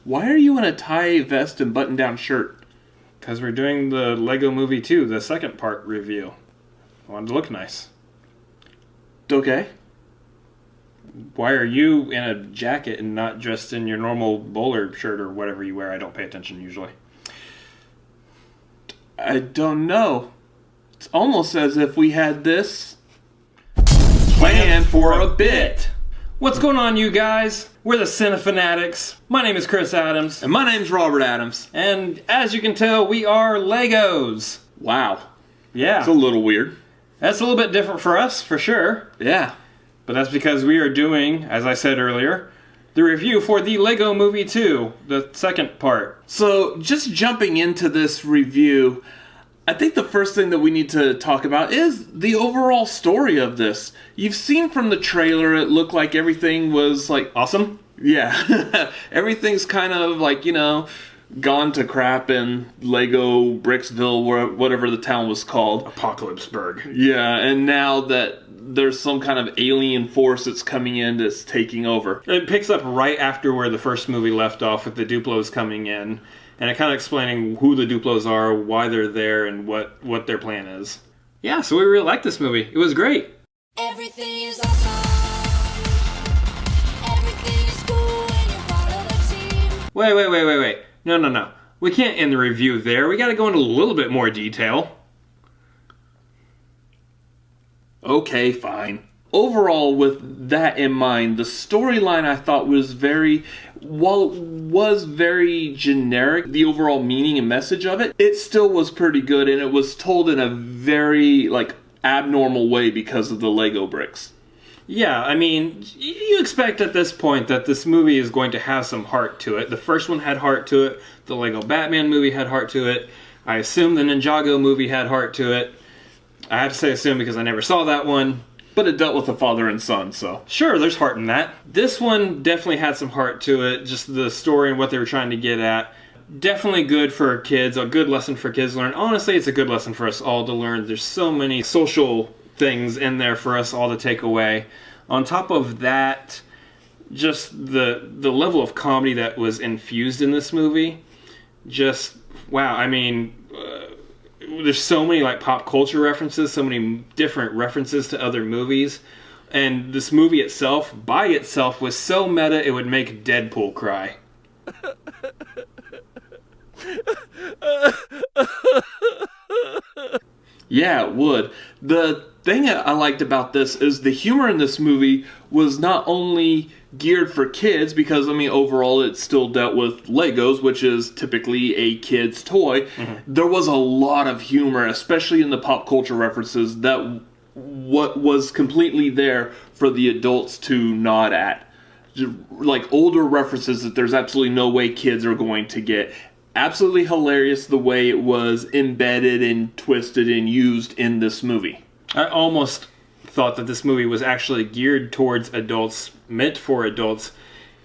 why are you in a tie vest and button-down shirt? Because we're doing the Lego Movie 2, the second part review. I wanted to look nice. Okay. Why are you in a jacket and not dressed in your normal bowler shirt or whatever you wear? I don't pay attention usually. I don't know. It's almost as if we had this planned for a bit. What's going on, you guys? We're the Cinefanatics. My name is Chris Adams. And my name's Robert Adams. And as you can tell, we are Legos. Wow. Yeah. It's a little weird. That's a little bit different for us, for sure. Yeah. But that's because we are doing, as I said earlier, the review for the Lego Movie 2, the second part. So, just jumping into this review, I think the first thing that we need to talk about is the overall story of this. You've seen from the trailer, it looked like everything was like... Awesome? Yeah. Everything's kind of like, gone to crap in Lego Bricksville, whatever the town was called. Apocalypseburg. Yeah, and now that there's some kind of alien force that's coming in that's taking over. It picks up right after where the first movie left off with the Duplos coming in. And it kind of explaining who the Duplos are, why they're there, and what their plan is. Yeah, so we really liked this movie. It was great. Everything is awesome. Everything is cool when you're part of the team. Wait. No. We can't end the review there. We got to go into a little bit more detail. Okay, fine. Overall, with that in mind, the storyline I thought was very generic, the overall meaning and message of it, it still was pretty good, and it was told in a very, abnormal way because of the Lego bricks. Yeah, I mean, you expect at this point that this movie is going to have some heart to it. The first one had heart to it. The Lego Batman movie had heart to it. I assume the Ninjago movie had heart to it. I have to say assume because I never saw that one. But it dealt with a father and son, so... Sure, there's heart in that. This one definitely had some heart to it, just the story and what they were trying to get at. Definitely good for kids, a good lesson for kids to learn. Honestly, it's a good lesson for us all to learn. There's so many social things in there for us all to take away. On top of that, just the level of comedy that was infused in this movie, just, wow, I mean... there's so many pop culture references, so many different references to other movies, and this movie itself, by itself, was so meta it would make Deadpool cry. Yeah, it would. The thing I liked about this is the humor in this movie was not only geared for kids, because, overall it still dealt with Legos, which is typically a kid's toy. Mm-hmm. There was a lot of humor, especially in the pop culture references, that what was completely there for the adults to nod at. Older references that there's absolutely no way kids are going to get. Absolutely hilarious the way it was embedded and twisted and used in this movie. I almost thought that this movie was actually geared towards adults, meant for adults,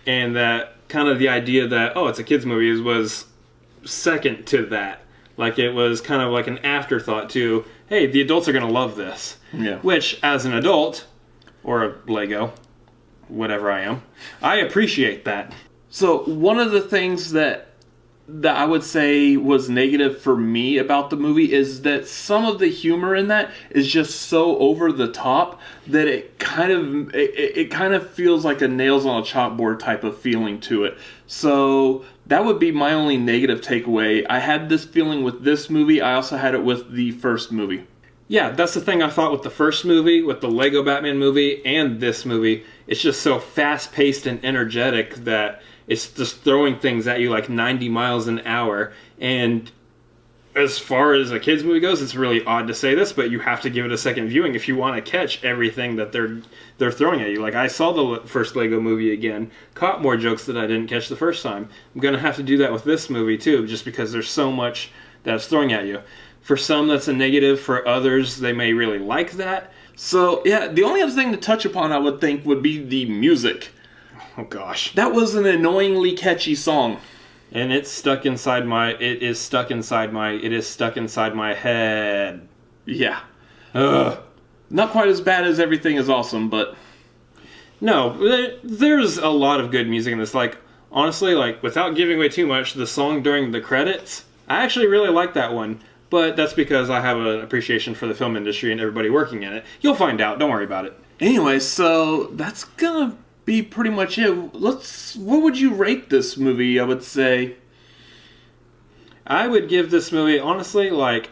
and that kind of the idea that, it's a kids movie was second to that. It was kind of like an afterthought to, hey, the adults are going to love this. Yeah. Which, as an adult, or a Lego, whatever I am, I appreciate that. So, one of the things that I would say was negative for me about the movie is that some of the humor in that is just so over the top that it kind of feels like a nails on a chalkboard type of feeling to it. So that would be my only negative takeaway. I had this feeling with this movie. I also had it with the first movie. Yeah, that's the thing I thought with the first movie, with the Lego Batman movie, and this movie. It's just so fast-paced and energetic that it's just throwing things at you 90 miles an hour. And as far as a kids movie goes, it's really odd to say this, but you have to give it a second viewing if you want to catch everything that they're throwing at you. I saw the first Lego movie again, caught more jokes that I didn't catch the first time. I'm going to have to do that with this movie too, just because there's so much that's throwing at you. For some, that's a negative. For others, they may really like that. So, yeah, the only other thing to touch upon, I would think, would be the music. Oh, gosh. That was an annoyingly catchy song. And it is stuck inside my head. Yeah. Not quite as bad as Everything Is Awesome, but... No, there's a lot of good music in this. Honestly, like, without giving away too much, the song during the credits, I actually really like that one. But that's because I have an appreciation for the film industry and everybody working in it. You'll find out. Don't worry about it. Anyway, so that's gonna be pretty much it. What would you rate this movie? I would say I would give this movie, honestly, like,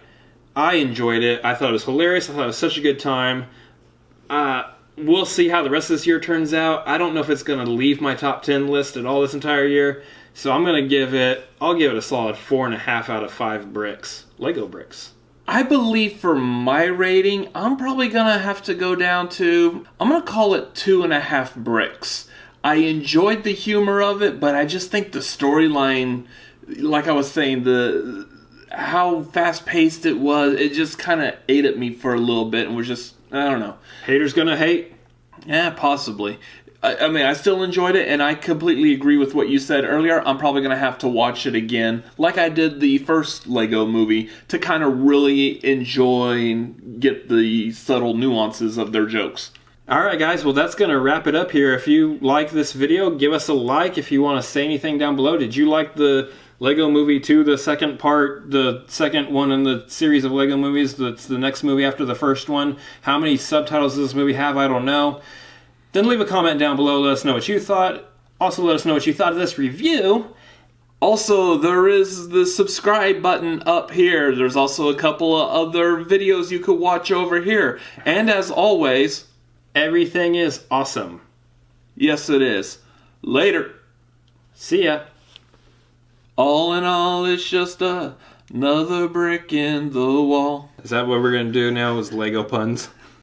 I enjoyed it. I thought it was hilarious. I thought it was such a good time. We'll see how the rest of this year turns out. I don't know if it's going to leave my top 10 list at all this entire year. So I'll give it a solid 4.5 out of 5 bricks. Lego bricks. I believe for my rating, I'm probably gonna have to go down to, I'm gonna call it 2.5 bricks. I enjoyed the humor of it, but I just think the storyline, like I was saying, how fast paced it was, it just kind of ate at me for a little bit and was just, I don't know. Haters gonna hate? Yeah, possibly. I mean, I still enjoyed it, and I completely agree with what you said earlier. I'm probably going to have to watch it again, like I did the first Lego movie, to kind of really enjoy and get the subtle nuances of their jokes. Alright guys, well that's going to wrap it up here. If you like this video, give us a like. If you want to say anything down below. Did you like the Lego Movie 2, the second part, the second one in the series of Lego movies? That's the next movie after the first one. How many subtitles does this movie have? I don't know. Then leave a comment down below, let us know what you thought. Also let us know what you thought of this review. Also, there is the subscribe button up here. There's also a couple of other videos you could watch over here. And as always, everything is awesome. Yes, it is. Later. See ya. All in all, it's just another brick in the wall. Is that what we're going to do now, is Lego puns?